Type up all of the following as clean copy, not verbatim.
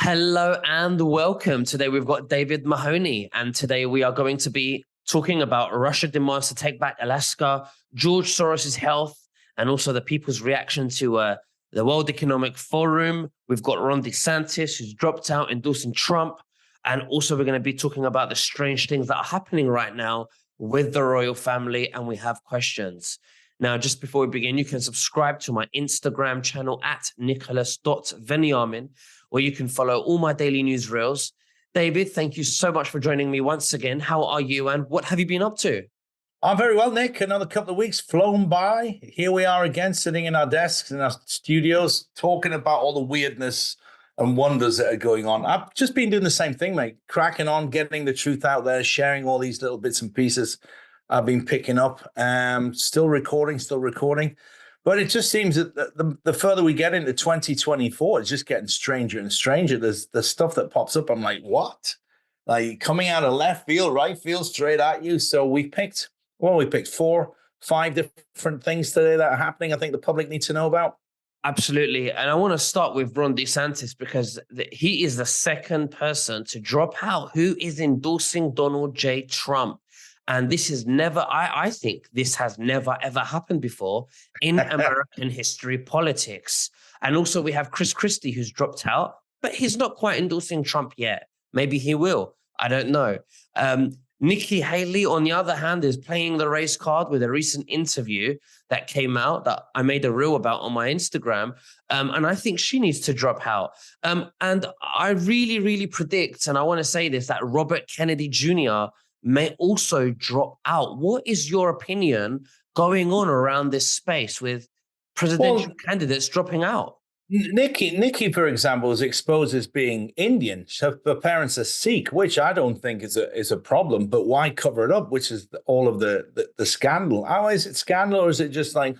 Hello and welcome. Today we've got David Mahoney, and today we are going to be talking about Russia demands to take back Alaska, George Soros's health, and also the people's reaction to the World Economic Forum. We've got Ron DeSantis, who's dropped out, endorsing Trump, and also we're going to be talking about the strange things that are happening right now with the royal family, and we have questions. Now, just before we begin, you can subscribe to my Instagram channel at nicholas.veniamin, where you can follow all my daily news reels. David, thank you so much for joining me once again. How are you and what have you been up to? I'm very well, Nick. Another couple of weeks flown by. Here we are again, sitting in our desks, in our studios, talking about all the weirdness and wonders that are going on. I've just been doing the same thing, mate. Cracking on, getting the truth out there, sharing all these little bits and pieces I've been picking up. Still recording. But it just seems that the further we get into 2024, it's just getting stranger and stranger. There's the stuff that pops up. I'm like, what? Like coming out of left field, right field, straight at you. So we picked 4, 5 different things today that are happening. I think the public needs to know about. Absolutely. And I want to start with Ron DeSantis because he is the second person to drop out who is endorsing Donald J. Trump. And this is never, I think this has never, ever happened before in American history politics. And also we have Chris Christie, who's dropped out, but he's not quite endorsing Trump yet. Maybe he will. I don't know. Nikki Haley, on the other hand, is playing the race card with a recent interview that came out that I made a reel about on my Instagram. And I think she needs to drop out. And I really, really predict, and I want to say this, that Robert Kennedy Jr. may also drop out. What is your opinion going on around this space with presidential candidates dropping out? Nikki, for example, is exposed as being Indian. Her parents are Sikh, which I don't think is a problem. But why cover it up? Which is all of the scandal. How is it scandal, or is it just like,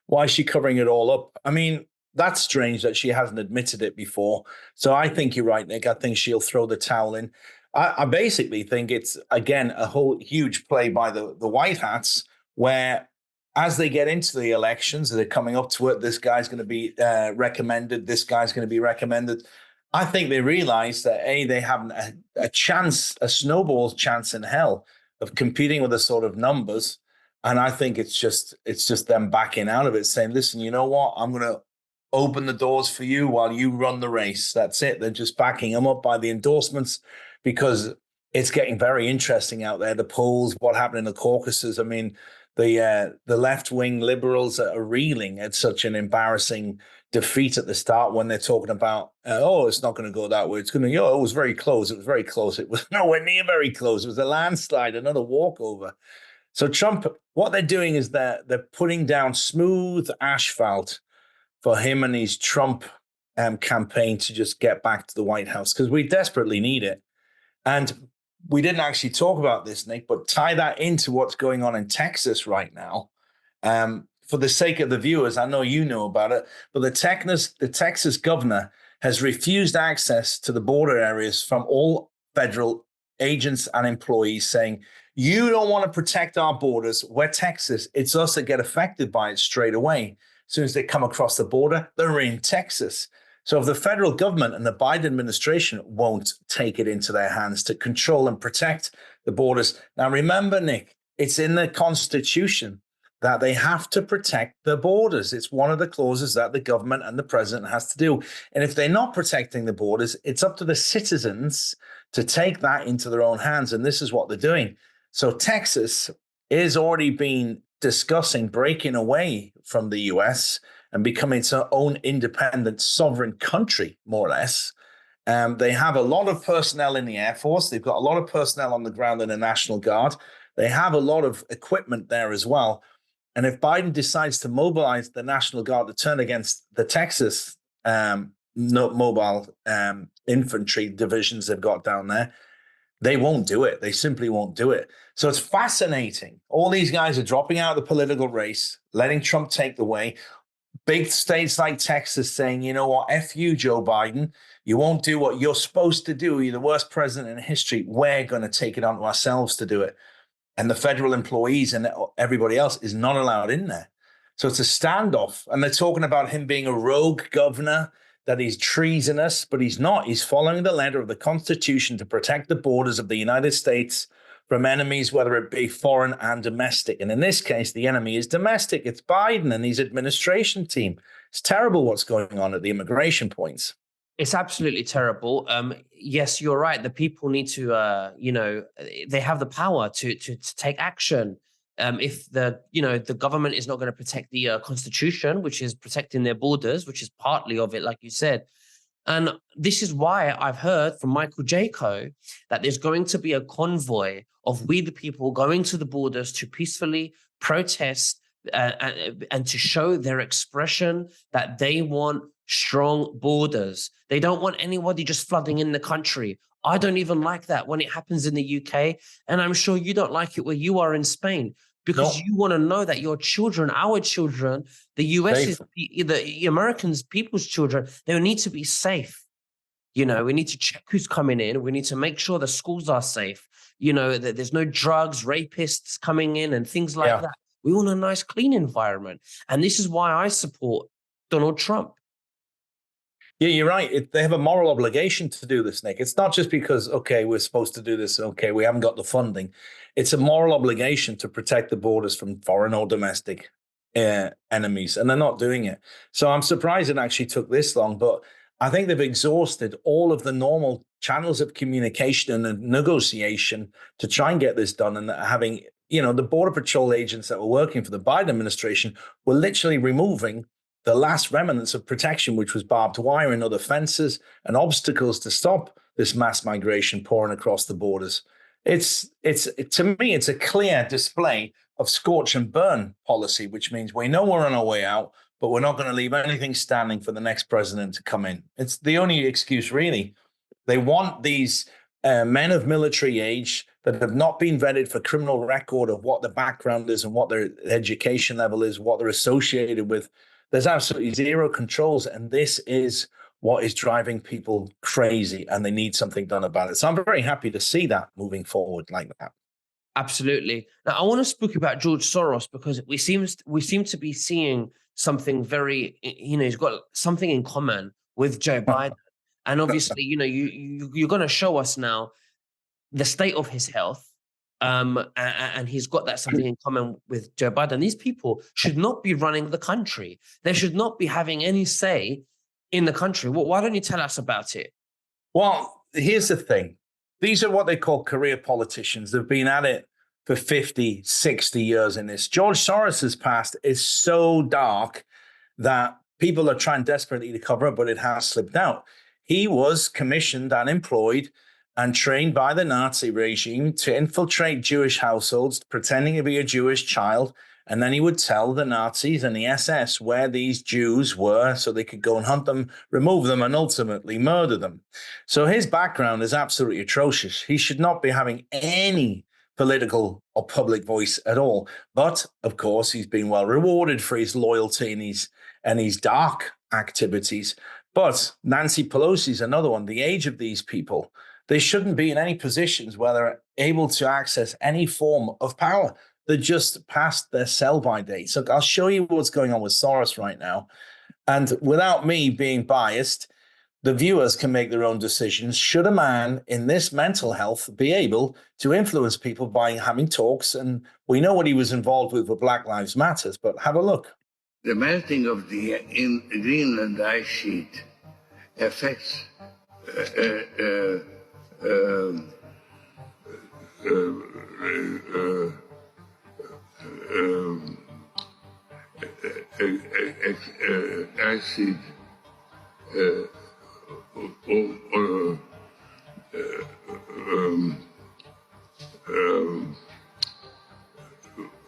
why is she covering it all up? I mean, that's strange that she hasn't admitted it before. So I think you're right, Nick. I think she'll throw the towel in. I basically think it's, again, a whole huge play by the White Hats, where as they get into the elections, they're coming up to it, this guy's going to be recommended, this guy's going to be recommended. I think they realize that, they have a chance, a snowball chance in hell of competing with the sort of numbers. And I think it's just them backing out of it, saying, listen, you know what? I'm going to open the doors for you while you run the race. That's it. They're just backing them up by the endorsements, because it's getting very interesting out there. The polls, what happened in the caucuses. I mean, the left-wing liberals are reeling at such an embarrassing defeat at the start when they're talking about, it's not going to go that way. It's going to, it was very close. It was very close. It was nowhere near very close. It was a landslide, another walkover. So Trump, what they're doing is they're putting down smooth asphalt for him and his Trump campaign to just get back to the White House, because we desperately need it. And we didn't actually talk about this, Nick, but tie that into what's going on in Texas right now. For the sake of the viewers, I know you know about it, but the Texas governor has refused access to the border areas from all federal agents and employees, saying, you don't want to protect our borders. We're Texas. It's us that get affected by it straight away. As soon as they come across the border, they're in Texas. So if the federal government and the Biden administration won't take it into their hands to control and protect the borders. Now, remember, Nick, it's in the Constitution that they have to protect the borders. It's one of the clauses that the government and the president has to do. And if they're not protecting the borders, it's up to the citizens to take that into their own hands. And this is what they're doing. So Texas is already been discussing breaking away from the U.S. and becoming its own independent sovereign country, more or less. They have a lot of personnel in the Air Force. They've got a lot of personnel on the ground in the National Guard. They have a lot of equipment there as well. And if Biden decides to mobilize the National Guard to turn against the Texas mobile infantry divisions they've got down there, they won't do it. They simply won't do it. So it's fascinating. All these guys are dropping out of the political race, letting Trump take the way. Big states like Texas saying, you know what, F you, Joe Biden. You won't do what you're supposed to do. You're the worst president in history. We're going to take it onto ourselves to do it. And the federal employees and everybody else is not allowed in there. So it's a standoff. And they're talking about him being a rogue governor. that he's treasonous, but he's not. He's following the letter of the Constitution to protect the borders of the United States from enemies, whether it be foreign and domestic. And in this case, the enemy is domestic. It's Biden and his administration team. It's terrible what's going on at the immigration points. It's absolutely terrible. Yes, you're right. The people need to, they have the power to take action. If the government is not going to protect the Constitution, which is protecting their borders, which is partly of it, like you said. And this is why I've heard from Michael Jaco that there's going to be a convoy of we the people going to the borders to peacefully protest and to show their expression that they want strong borders. They don't want anybody just flooding in the country. I don't even like that when it happens in the UK. And I'm sure you don't like it where you are in Spain, because you want to know that your children, our children, the US, the Americans, people's children, they need to be safe. We need to check who's coming in. We need to make sure the schools are safe. That there's no drugs, rapists coming in and things like that. We want a nice, clean environment. And this is why I support Donald Trump. Yeah, you're right. They have a moral obligation to do this, Nick. It's not just because, okay, we're supposed to do this. Okay, we haven't got the funding. It's a moral obligation to protect the borders from foreign or domestic enemies, and they're not doing it. So I'm surprised it actually took this long, but I think they've exhausted all of the normal channels of communication and negotiation to try and get this done. And having, the Border Patrol agents that were working for the Biden administration were literally removing the last remnants of protection, which was barbed wire and other fences and obstacles to stop this mass migration pouring across the borders. To me, it's a clear display of scorch and burn policy, which means we know we're on our way out, but we're not going to leave anything standing for the next president to come in. It's the only excuse, really. They want these men of military age that have not been vetted for criminal record of what the background is and what their education level is, what they're associated with. There's absolutely zero controls, and this is what is driving people crazy, and they need something done about it. So I'm very happy to see that moving forward like that. Absolutely. Now, I want to speak about George Soros, because we seem to be seeing something very, he's got something in common with Joe Biden. And obviously, you're going to show us now the state of his health. And he's got that something in common with Joe Biden. These people should not be running the country. They should not be having any say in the country. Well, why don't you tell us about it? Well, here's the thing. These are what they call career politicians. They've been at it for 50, 60 years in this. George Soros's past is so dark that people are trying desperately to cover it, but it has slipped out. He was commissioned and employed and trained by the Nazi regime to infiltrate Jewish households, pretending to be a Jewish child. And then he would tell the Nazis and the SS where these Jews were so they could go and hunt them, remove them, and ultimately murder them. So his background is absolutely atrocious. He should not be having any political or public voice at all. But, of course, he's been well rewarded for his loyalty and his dark activities. But Nancy Pelosi is another one. The age of these people, they shouldn't be in any positions where they're able to access any form of power. They're just past their sell-by date. So I'll show you what's going on with Soros right now. And without me being biased, the viewers can make their own decisions. Should a man in this mental health be able to influence people by having talks? And we know what he was involved with Black Lives Matter, but have a look. The melting of the Greenland ice sheet affects acid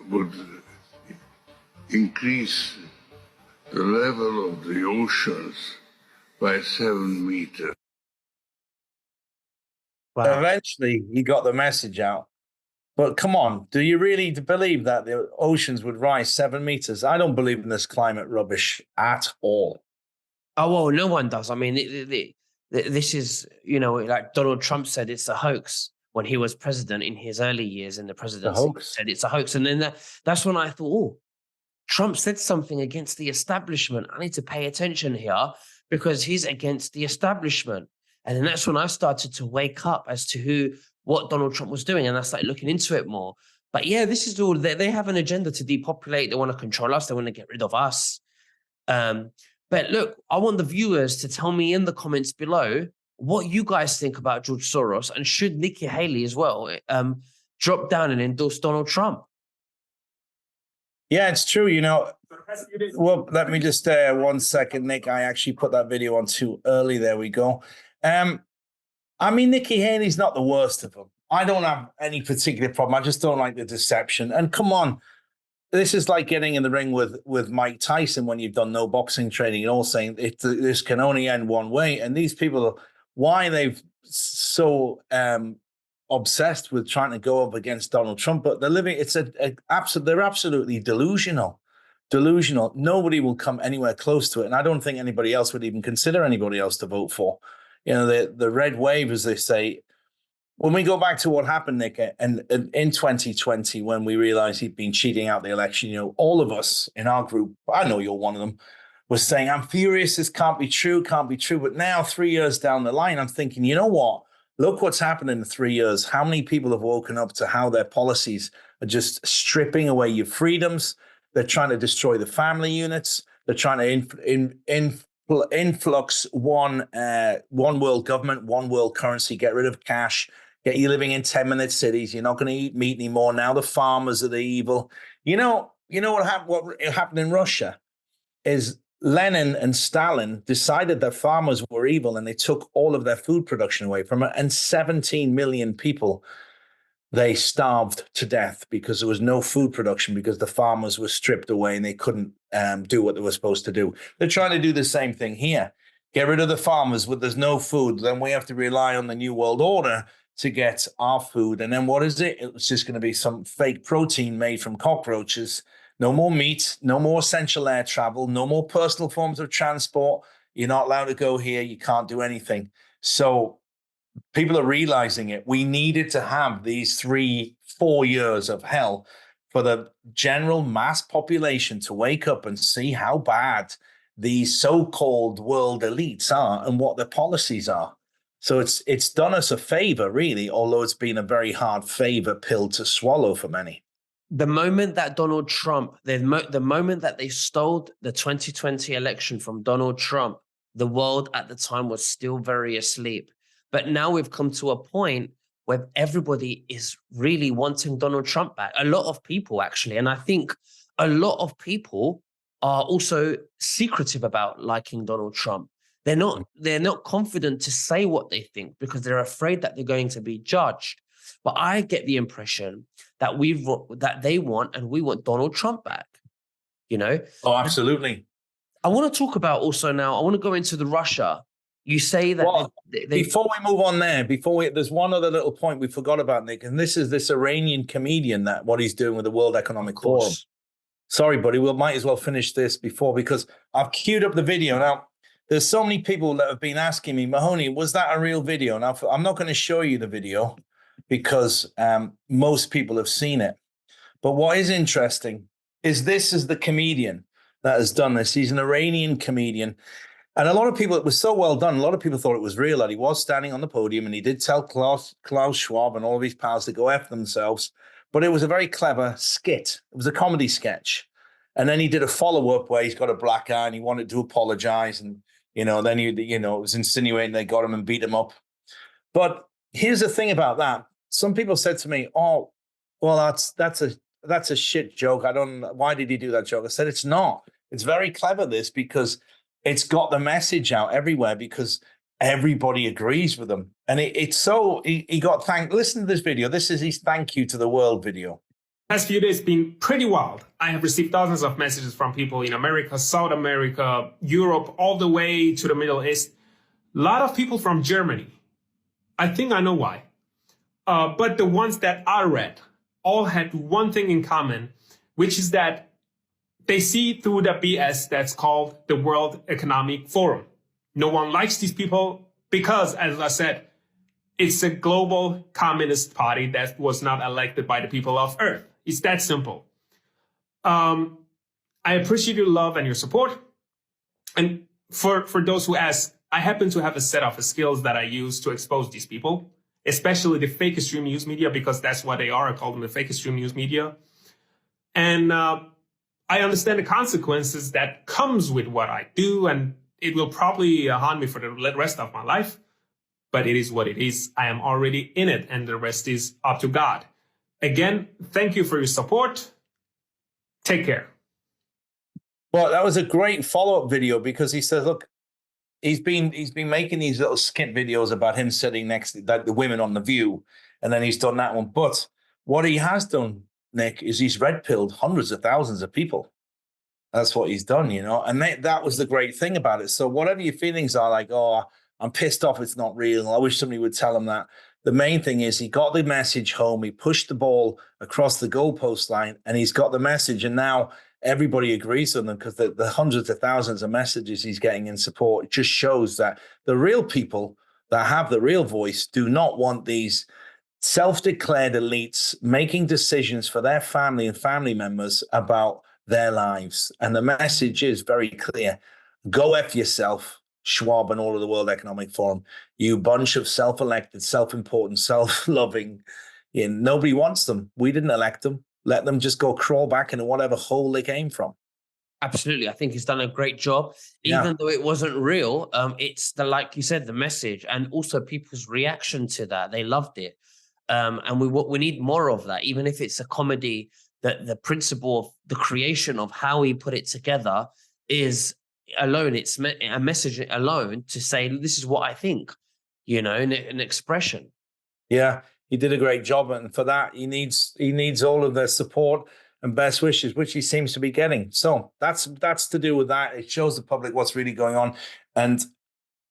would increase the level of the oceans by 7 meters. Wow. Eventually, he got the message out. But come on, do you really believe that the oceans would rise 7 meters? I don't believe in this climate rubbish at all. Oh, well, no one does. I mean, this is, like Donald Trump said, it's a hoax when he was president in his early years in the presidency. He said it's a hoax. And then that's when I thought, Trump said something against the establishment. I need to pay attention here, because he's against the establishment. And then that's when I started to wake up as to what Donald Trump was doing. And I started looking into it more. But yeah, this is all, they have an agenda to depopulate. They want to control us. They want to get rid of us. But look, I want the viewers to tell me in the comments below what you guys think about George Soros, and should Nikki Haley as well drop down and endorse Donald Trump? Yeah, it's true. You know, well, let me just 1 second, Nick. I actually put that video on too early. There we go. I mean, Nikki Haley's not the worst of them. I don't have any particular problem. I just don't like the deception. And come on, this is like getting in the ring with Mike Tyson when you've done no boxing training and all, saying this can only end one way. And these people, why they've so obsessed with trying to go up against Donald Trump, but they're living, they're absolutely delusional. Nobody will come anywhere close to it. And I don't think anybody else would even consider anybody else to vote for. You know, the red wave, as they say. When we go back to what happened, Nick, and in 2020, when we realized he'd been cheating out the election, you know, all of us in our group, I know you're one of them, was saying, I'm furious, this can't be true. But now, 3 years down the line, I'm thinking, you know what? Look what's happened in 3 years. How many people have woken up to how their policies are just stripping away your freedoms? They're trying to destroy the family units. They're trying to influx one world government, one world currency, get rid of cash, get you living in 10-minute cities. You're not going to eat meat anymore. Now the farmers are the evil. You know what happened in Russia is Lenin and Stalin decided that farmers were evil, and they took all of their food production away from it. And 17 million people, they starved to death because there was no food production, because the farmers were stripped away and they couldn't do what they were supposed to do. They're trying to do the same thing here. Get rid of the farmers, but there's no food. Then we have to rely on the New World Order to get our food. And then what is it? It's just going to be some fake protein made from cockroaches. No more meat, no more essential air travel, no more personal forms of transport. You're not allowed to go here. You can't do anything. So people are realizing it. We needed to have these 3-4 years of hell for the general mass population to wake up and see how bad these so-called world elites are and what their policies are. So it's done us a favor, really, although it's been a very hard favor pill to swallow for many. The moment that Donald Trump, the moment that they stole the 2020 election from Donald Trump, the world at the time was still very asleep. But now we've come to a point where everybody is really wanting Donald Trump back. A lot of people, actually. And I think a lot of people are also secretive about liking Donald Trump. They're not confident to say what they think because they're afraid that they're going to be judged. But I get the impression that they want, and we want Donald Trump back, you know? Oh, absolutely. I want to talk about also now, I want to go into the Russia. You say that before we move on there, there's one other little point we forgot about, Nick, and this is this Iranian comedian, that what he's doing with the World Economic Forum. Sorry, buddy, we might as well finish this because I've queued up the video. Now, there's so many people that have been asking me, Mahoney, was that a real video? Now, I'm not going to show you the video because most people have seen it. But what is interesting is this is the comedian that has done this. He's an Iranian comedian. And a lot of people, it was so well done. A lot of people thought it was real, that he was standing on the podium and he did tell Klaus Schwab and all of his pals to go F themselves. But it was a very clever skit. It was a comedy sketch. And then he did a follow-up where he's got a black eye and he wanted to apologize. And, then it was insinuating they got him and beat him up. But here's the thing about that. Some people said to me, oh, well, that's a shit joke. I don't know. Why did he do that joke? I said, it's not. It's very clever, this, because it's got the message out everywhere because everybody agrees with him. And it's so, he got thanked. Listen to this video. This is his thank you to the world video. Past few days been pretty wild. I have received thousands of messages from people in America, South America, Europe, all the way to the Middle East. A lot of people from Germany. I think I know why. But the ones that I read all had one thing in common, which is that they see through the BS that's called the World Economic Forum. No one likes these people because, as I said, it's a global communist party that was not elected by the people of Earth. It's that simple. I appreciate your love and your support. And for those who ask, I happen to have a set of skills that I use to expose these people, especially the fake extreme news media, because that's what they are. I call them the fake extreme news media. And I understand the consequences that comes with what I do, and it will probably haunt me for the rest of my life. But it is what it is. I am already in it, and the rest is up to God. Again, thank you for your support. Take care. Well, that was a great follow-up video because he says, look, he's been making these little skit videos about him sitting next to the women on The View, and then he's done that one. But what he has done, Nick, is he's red-pilled hundreds of thousands of people. That's what he's done, you know, and that was the great thing about it. So whatever your feelings are, like, oh, I'm pissed off, it's not real, I wish somebody would tell him that. The main thing is he got the message home, he pushed the ball across the goalpost line, and he's got the message, and now everybody agrees with him because the hundreds of thousands of messages he's getting in support just shows that the real people that have the real voice do not want these self-declared elites making decisions for their family and family members about their lives. And the message is very clear. Go F yourself, Schwab and all of the World Economic Forum. You bunch of self-elected, self-important, self-loving. Nobody wants them. We didn't elect them. Let them just go crawl back into whatever hole they came from. Absolutely. I think he's done a great job. Even though it wasn't real, it's like you said, the message and also people's reaction to that. They loved it. And we need more of that, even if it's a comedy, that the principle of the creation of how he put it together is alone. It's a message alone to say, this is what I think, an expression. Yeah, he did a great job. And for that, he needs all of their support and best wishes, which he seems to be getting. So that's to do with that. It shows the public what's really going on. And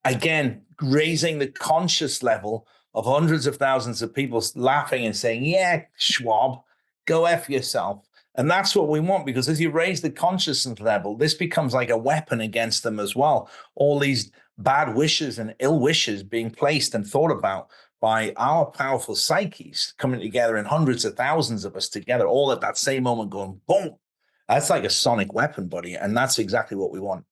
again, raising the conscious level of hundreds of thousands of people laughing and saying, yeah, Schwab, go F yourself. And that's what we want, because as you raise the consciousness level, this becomes like a weapon against them as well. All these bad wishes and ill wishes being placed and thought about by our powerful psyches coming together in hundreds of thousands of us together, all at that same moment going, boom. That's like a sonic weapon, buddy. And that's exactly what we want.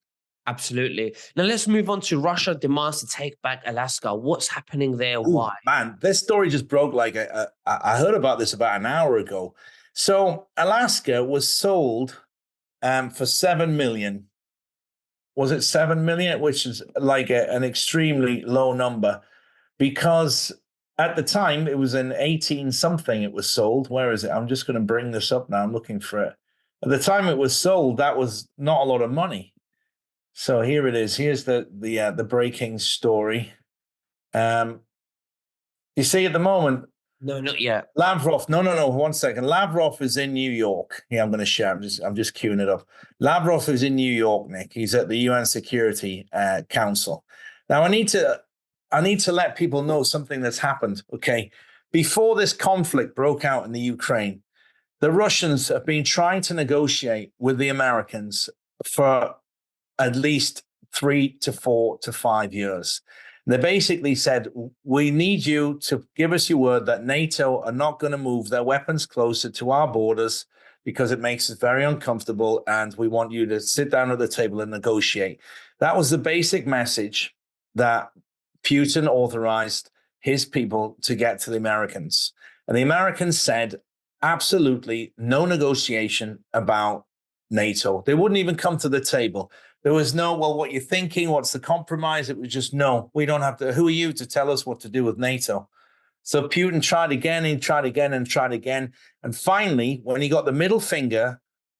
Absolutely. Now let's move on to Russia demands to take back Alaska. What's happening there? Ooh, why? Man, this story just broke like I heard about this about an hour ago. So Alaska was sold for $7 million. Was it $7 million? Which is like an extremely low number, because at the time it was in 18 something it was sold. Where is it? I'm just going to bring this up now. I'm looking for it. At the time it was sold, that was not a lot of money. So here it is. Here's the breaking story. You see at the moment. No, not yet. Lavrov. No. 1 second. Lavrov is in New York. Yeah, I'm going to share. I'm just queuing it up. Lavrov is in New York, Nick. He's at the UN Security Council. Now I need to let people know something that's happened. Okay, before this conflict broke out in the Ukraine, the Russians have been trying to negotiate with the Americans for at least 3 to 4 to 5 years. They basically said, we need you to give us your word that NATO are not going to move their weapons closer to our borders because it makes us very uncomfortable, and we want you to sit down at the table and negotiate. That was the basic message that Putin authorized his people to get to the Americans. And the Americans said, absolutely no negotiation about NATO. They wouldn't even come to the table. There was no, well, what you're thinking, what's the compromise? It was just, no, we don't have to. Who are you to tell us what to do with NATO? So Putin tried again and tried again and tried again. And finally, when he got the middle finger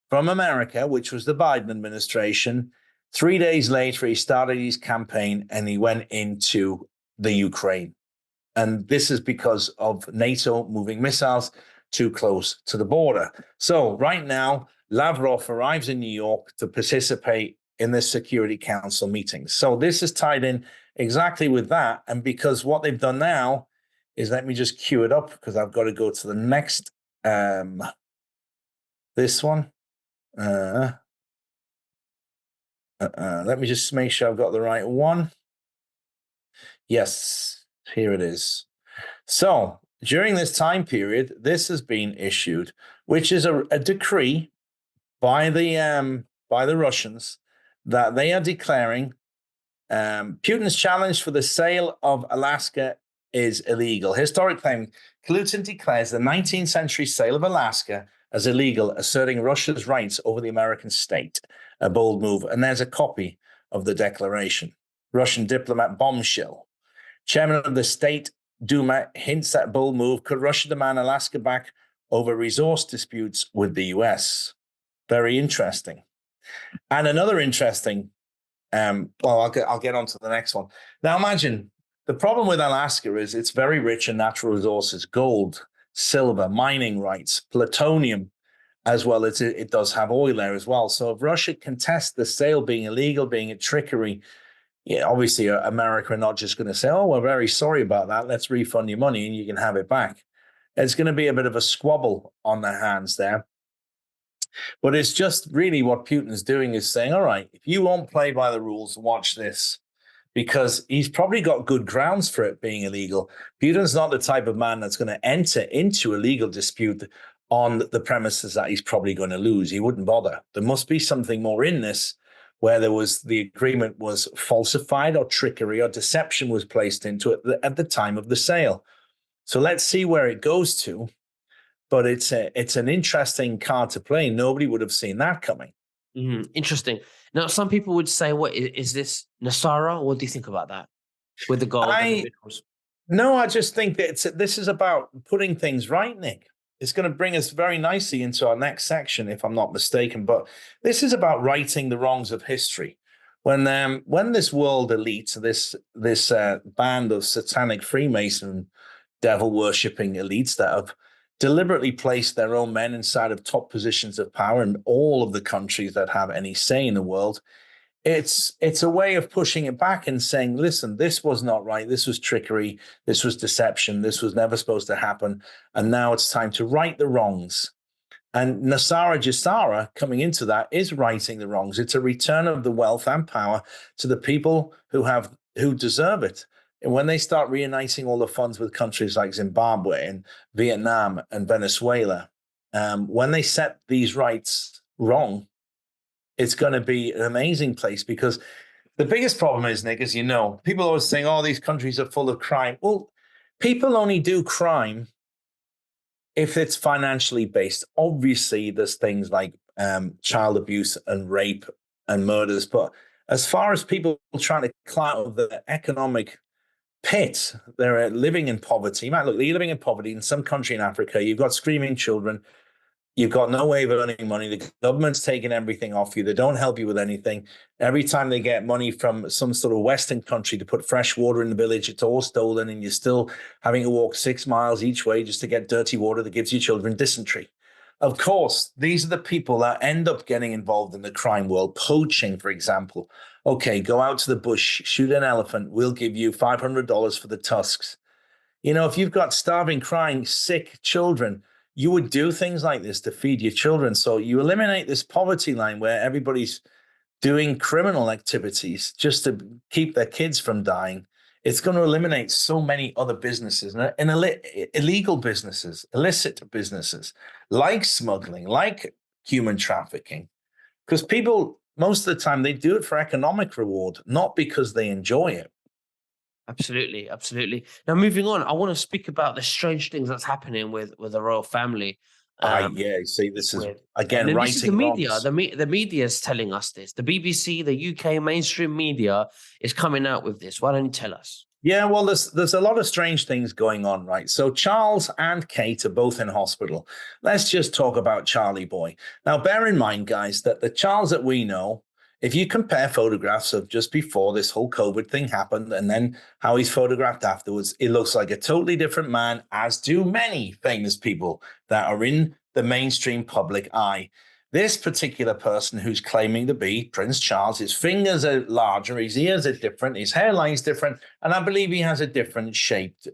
from America, which was the Biden administration, 3 days later, he started his campaign and he went into the Ukraine. And this is because of NATO moving missiles too close to the border. So right now, Lavrov arrives in New York to participate in this Security Council meeting. So this is tied in exactly with that. And because what they've done now is, let me just cue it up because I've got to go to the next, this one. Let me just make sure I've got the right one. Yes, here it is. So during this time period, this has been issued, which is a decree by the Russians that they are declaring Putin's challenge for the sale of Alaska is illegal. Historic claim. Putin declares the 19th century sale of Alaska as illegal, asserting Russia's rights over the American state. A bold move. And there's a copy of the declaration. Russian diplomat bombshell. Chairman of the State Duma hints that bold move. Could Russia demand Alaska back over resource disputes with the US? Very interesting. And another interesting, I'll get on to the next one. Now imagine, the problem with Alaska is it's very rich in natural resources, gold, silver, mining rights, plutonium, as well as it does have oil there as well. So if Russia contests the sale being illegal, being a trickery, yeah, obviously America are not just going to say, oh, we're very sorry about that. Let's refund your money and you can have it back. It's going to be a bit of a squabble on their hands there. But it's just really what Putin's doing is saying, all right, if you won't play by the rules, watch this. Because he's probably got good grounds for it being illegal. Putin's not the type of man that's going to enter into a legal dispute on the premises that he's probably going to lose. He wouldn't bother. There must be something more in this where the agreement was falsified or trickery or deception was placed into it at the time of the sale. So let's see where it goes to. But it's an interesting card to play. Nobody would have seen that coming. Interesting. Now, some people would say, "What is this, Nasara?" What do you think about that with the gold and the minerals? No, I just think that this is about putting things right, Nick. It's going to bring us very nicely into our next section, if I'm not mistaken. But this is about righting the wrongs of history. When this world elite, this band of satanic Freemason, devil worshipping elites that have deliberately placed their own men inside of top positions of power in all of the countries that have any say in the world, it's a way of pushing it back and saying, listen, this was not right. This was trickery. This was deception. This was never supposed to happen. And now it's time to right the wrongs. And Nasara Jisara coming into that is righting the wrongs. It's a return of the wealth and power to the people who deserve it. And when they start reuniting all the funds with countries like Zimbabwe and Vietnam and Venezuela, when they set these rights wrong, it's going to be an amazing place. Because the biggest problem is, Nick, as you know, people always saying, oh, these countries are full of crime. Well, people only do crime if it's financially based. Obviously, there's things like child abuse and rape and murders. But as far as people trying to climb out of the economic pit, they're living in poverty. You might look, you're living in poverty in some country in Africa. You've got screaming children. You've got no way of earning money. The government's taking everything off you. They don't help you with anything. Every time they get money from some sort of Western country to put fresh water in the village, it's all stolen, and you're still having to walk 6 miles each way just to get dirty water that gives your children dysentery. Of course, these are the people that end up getting involved in the crime world. Poaching, for example. Okay, go out to the bush, shoot an elephant. We'll give you $500 for the tusks. You know, if you've got starving, crying, sick children, you would do things like this to feed your children. So you eliminate this poverty line where everybody's doing criminal activities just to keep their kids from dying. It's going to eliminate so many other businesses and illegal businesses, illicit businesses, like smuggling, like human trafficking. Because people, most of the time, they do it for economic reward, not because they enjoy it. Absolutely, absolutely. Now, moving on, I want to speak about the strange things that's happening with the royal family. Yeah, see, this is, again, this is the media. wrongs. The media is telling us this. The BBC, the UK mainstream media is coming out with this. Why don't you tell us? Yeah, well, there's a lot of strange things going on, right? So Charles and Kate are both in hospital. Let's just talk about Charlie boy. Now, bear in mind, guys, that the Charles that we know, if you compare photographs of just before this whole COVID thing happened and then how he's photographed afterwards, it looks like a totally different man, as do many famous people that are in the mainstream public eye. This particular person who's claiming to be Prince Charles, his fingers are larger, his ears are different, his hairline's different, and I believe he has a different shaped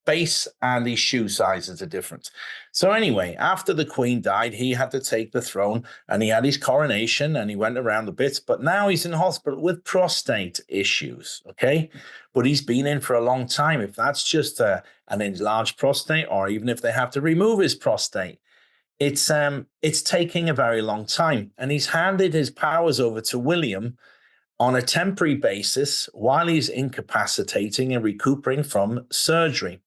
face, and his shoe sizes are different. So anyway, after the Queen died, he had to take the throne, and he had his coronation, and he went around a bit, but now he's in hospital with prostate issues, okay? But he's been in for a long time. If that's just an enlarged prostate, or even if they have to remove his prostate, it's taking a very long time. And he's handed his powers over to William, on a temporary basis while he's incapacitating and recuperating from surgery.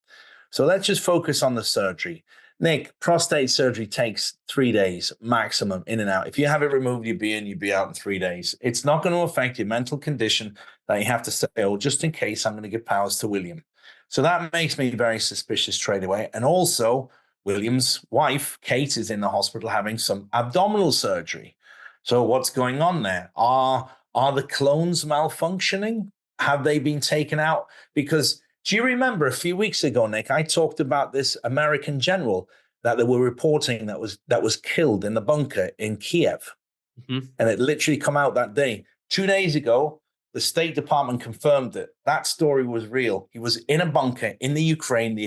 So let's just focus on the surgery. Nick, prostate surgery takes 3 days maximum in and out. If you have it removed, you'd be out in 3 days. It's not going to affect your mental condition that you have to say, oh, just in case, I'm going to give powers to William. So that makes me very suspicious straight away. And also, William's wife, Kate, is in the hospital having some abdominal surgery. So what's going on there? Are the clones malfunctioning? Have they been taken out? Because do you remember a few weeks ago, Nick, I talked about this American general that they were reporting that was killed in the bunker in Kiev. Mm-hmm. And it literally come out that day. 2 days ago, the State Department confirmed it. That story was real. He was in a bunker in the Ukraine.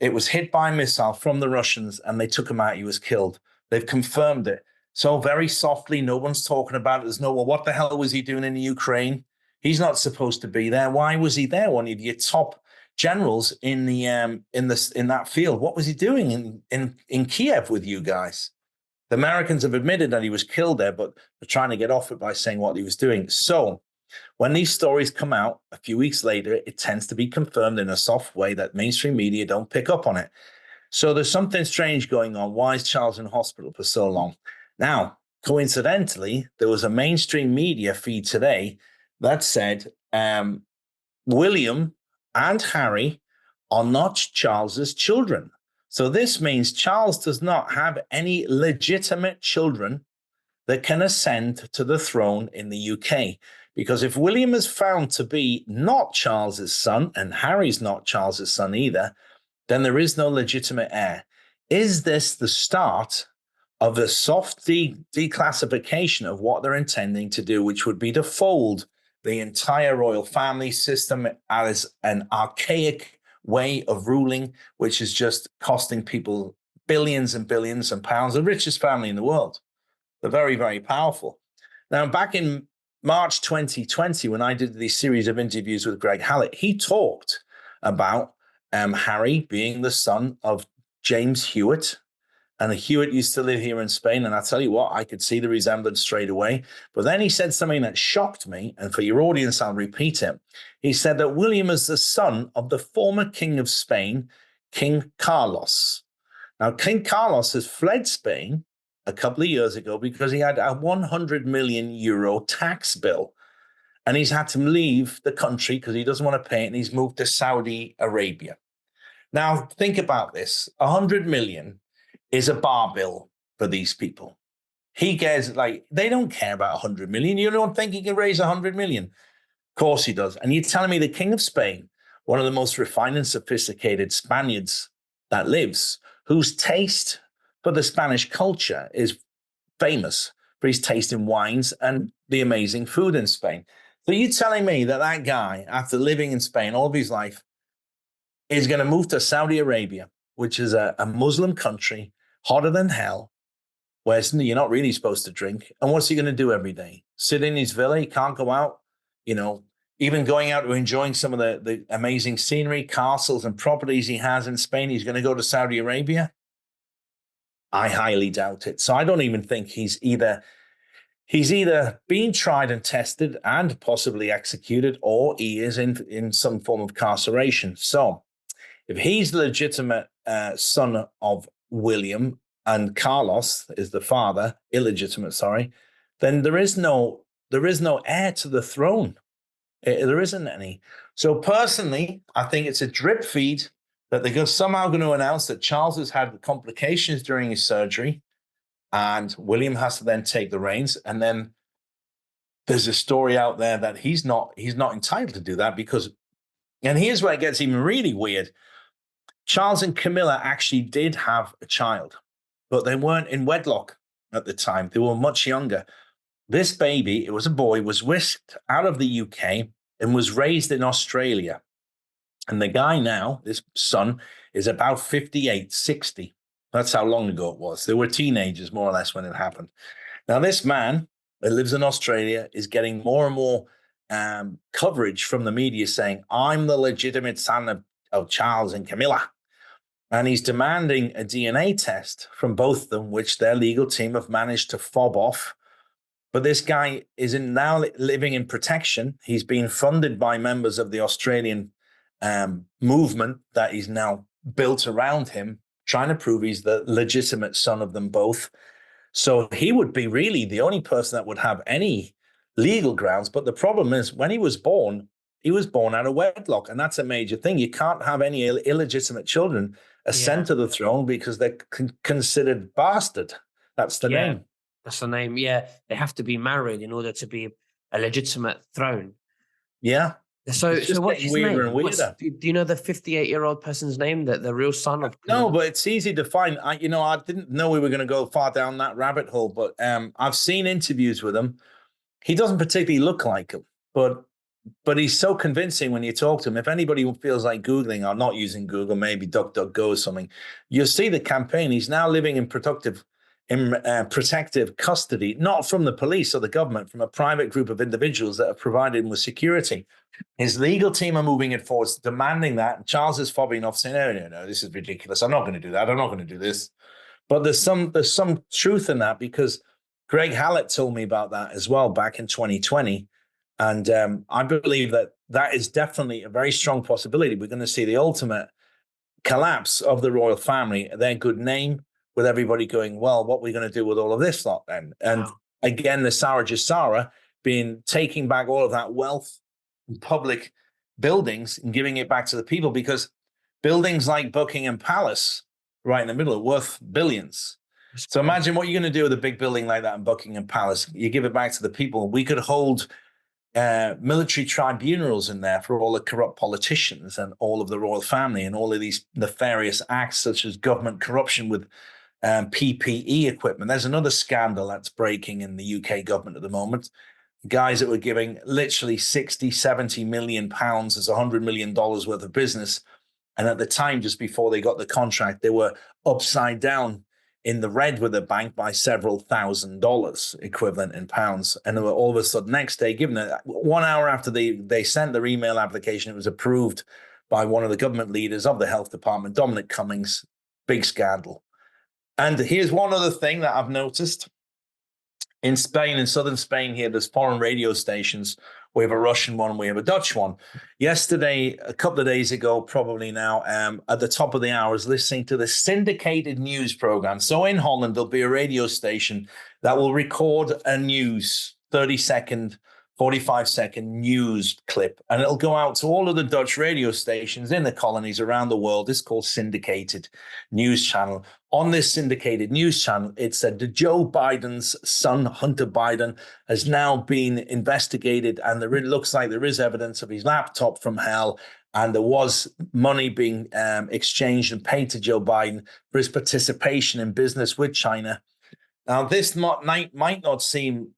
It was hit by a missile from the Russians, and they took him out. He was killed. They've confirmed it. So very softly, no one's talking about it. There's no, well, what the hell was he doing in the Ukraine? He's not supposed to be there. Why was he there? One of your top generals in that field. What was he doing in Kiev with you guys? The Americans have admitted that he was killed there, but they're trying to get off it by saying what he was doing. So when these stories come out a few weeks later, it tends to be confirmed in a soft way that mainstream media don't pick up on it. So there's something strange going on. Why is Charles in hospital for so long? Now, coincidentally, there was a mainstream media feed today that said William and Harry are not Charles's children. So this means Charles does not have any legitimate children that can ascend to the throne in the UK. Because if William is found to be not Charles's son, and Harry's not Charles's son either, then there is no legitimate heir. Is this the start of a soft declassification of what they're intending to do, which would be to fold the entire royal family system as an archaic way of ruling, which is just costing people billions and billions of pounds, the richest family in the world? They're very, very powerful. Now, back in March 2020, when I did this series of interviews with Greg Hallett, he talked about Harry being the son of James Hewitt. And Hewitt used to live here in Spain. And I tell you what, I could see the resemblance straight away. But then he said something that shocked me. And for your audience, I'll repeat it. He said that William is the son of the former king of Spain, King Carlos. Now, King Carlos has fled Spain a couple of years ago because he had a 100 million euro tax bill. And he's had to leave the country because he doesn't want to pay it. And he's moved to Saudi Arabia. Now, think about this. 100 million is a bar bill for these people. He gets they don't care about 100 million. You don't think he can raise 100 million? Of course he does. And you're telling me the King of Spain, one of the most refined and sophisticated Spaniards that lives, whose taste for the Spanish culture is famous for his taste in wines and the amazing food in Spain. So you're telling me that guy, after living in Spain all of his life, is going to move to Saudi Arabia, which is a Muslim country, hotter than hell, where you're not really supposed to drink. And what's he going to do every day? Sit in his villa? He can't go out, even going out to enjoying some of the amazing scenery, castles and properties he has in Spain. He's going to go to Saudi Arabia? I highly doubt it. So I don't even think he's either being tried and tested and possibly executed, or he is in some form of carceration. So if he's the legitimate son of William and Carlos is the father, illegitimate, sorry, then there is no heir to the throne. There isn't any. So personally, I think it's a drip feed that they're somehow going to announce that Charles has had complications during his surgery and William has to then take the reins. And then there's a story out there that he's not entitled to do that because, and here's where it gets even really weird. Charles and Camilla actually did have a child, but they weren't in wedlock at the time. They were much younger. This baby, it was a boy, was whisked out of the UK and was raised in Australia. And the guy now, this son, is about 58, 60. That's how long ago it was. They were teenagers, more or less, when it happened. Now, this man that lives in Australia is getting more and more coverage from the media saying, I'm the legitimate son of Charles and Camilla. And he's demanding a DNA test from both of them, which their legal team have managed to fob off But this guy is now living in protection. He's being funded by members of the Australian movement that he's now built around him, trying to prove he's the legitimate son of them both. So he would be really the only person that would have any legal grounds. But the problem is, when he was born out of wedlock. And that's a major thing. You can't have any illegitimate children ascend to the throne because they're considered bastard. That's the name. That's the name. Yeah. They have to be married in order to be a legitimate throne. Yeah. So what's his name? And weirder. Do you know the 58-year-old person's name, the real son of? No, but it's easy to find. I didn't know we were going to go far down that rabbit hole, but I've seen interviews with him. He doesn't particularly look like him, but he's so convincing when you talk to him. If anybody feels like Googling or not using Google, maybe DuckDuckGo or something, you'll see the campaign. He's now living in protective custody, not from the police or the government, from a private group of individuals that have provided him with security. His legal team are moving it forward, demanding that. And Charles is fobbing off, saying, no, this is ridiculous. I'm not going to do that. I'm not going to do this. But there's some truth in that, because Greg Hallett told me about that as well back in 2020. And I believe that is definitely a very strong possibility. We're going to see the ultimate collapse of the royal family, their good name, with everybody going, well, what are we going to do with all of this lot then? And again, the Sarah taking back all of that wealth in public buildings and giving it back to the people, because buildings like Buckingham Palace, right in the middle, are worth billions. So imagine what you're going to do with a big building like that in Buckingham Palace. You give it back to the people. We could hold military tribunals in there for all the corrupt politicians and all of the royal family and all of these nefarious acts, such as government corruption with PPE equipment. There's another scandal that's breaking in the UK government at the moment. Guys that were giving literally 60, 70 million pounds as $100 million worth of business. And at the time, just before they got the contract, they were upside down in the red with the bank by several $1,000s equivalent in pounds. And they were all of a sudden next day, given it 1 hour after they sent their email application, it was approved by one of the government leaders of the health department, Dominic Cummings. Big scandal. And here's one other thing that I've noticed. In Spain, in southern Spain here, there's foreign radio stations. We have a Russian one, we have a Dutch one. Yesterday, a couple of days ago, probably now, at the top of the hour, I was listening to the syndicated news program. So in Holland, there'll be a radio station that will record a news, 30-second, 45-second news clip, and it'll go out to all of the Dutch radio stations in the colonies around the world. It's called syndicated news channel. On this syndicated news channel, it said that Joe Biden's son, Hunter Biden, has now been investigated, and it looks like there is evidence of his laptop from hell, and there was money being exchanged and paid to Joe Biden for his participation in business with China. Now, this might not seem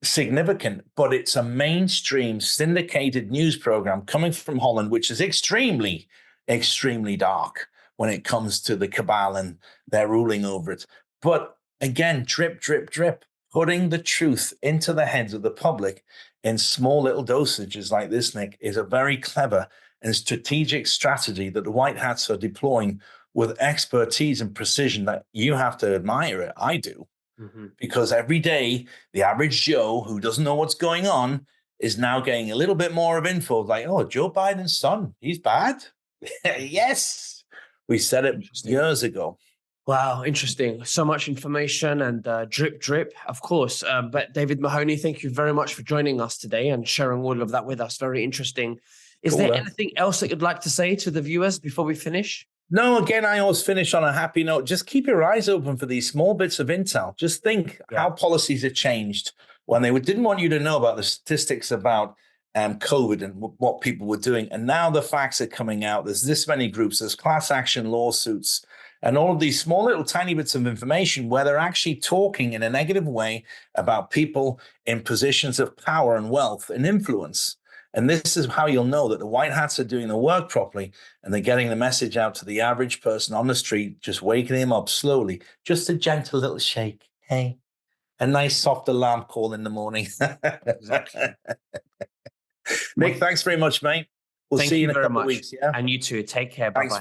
significant, but it's a mainstream syndicated news program coming from Holland, which is extremely, extremely dark when it comes to the cabal and their ruling over it. But again, drip, drip, drip, putting the truth into the heads of the public in small little dosages like this, Nick, is a very clever and strategic strategy that the White Hats are deploying with expertise and precision that you have to admire it. I do. Mm-hmm. Because every day, the average Joe who doesn't know what's going on is now getting a little bit more of info, like, oh, Joe Biden's son, he's bad. Yes, we said it years ago. Wow, interesting. So much information and drip, drip, of course. But David Mahoney, thank you very much for joining us today and sharing all of that with us. Very interesting. Is there anything else that you'd like to say to the viewers before we finish? No, again, I always finish on a happy note. Just keep your eyes open for these small bits of intel. Just think how policies have changed when they didn't want you to know about the statistics about COVID and what people were doing. And now the facts are coming out. There's this many groups, there's class action lawsuits, and all of these small little tiny bits of information where they're actually talking in a negative way about people in positions of power and wealth and influence. And this is how you'll know that the White Hats are doing the work properly and they're getting the message out to the average person on the street, just waking him up slowly. Just a gentle little shake. Hey, a nice soft alarm call in the morning. Exactly. Nick, thanks very much, mate. We'll see you in a couple of weeks. Yeah? And you too. Take care. Bye-bye.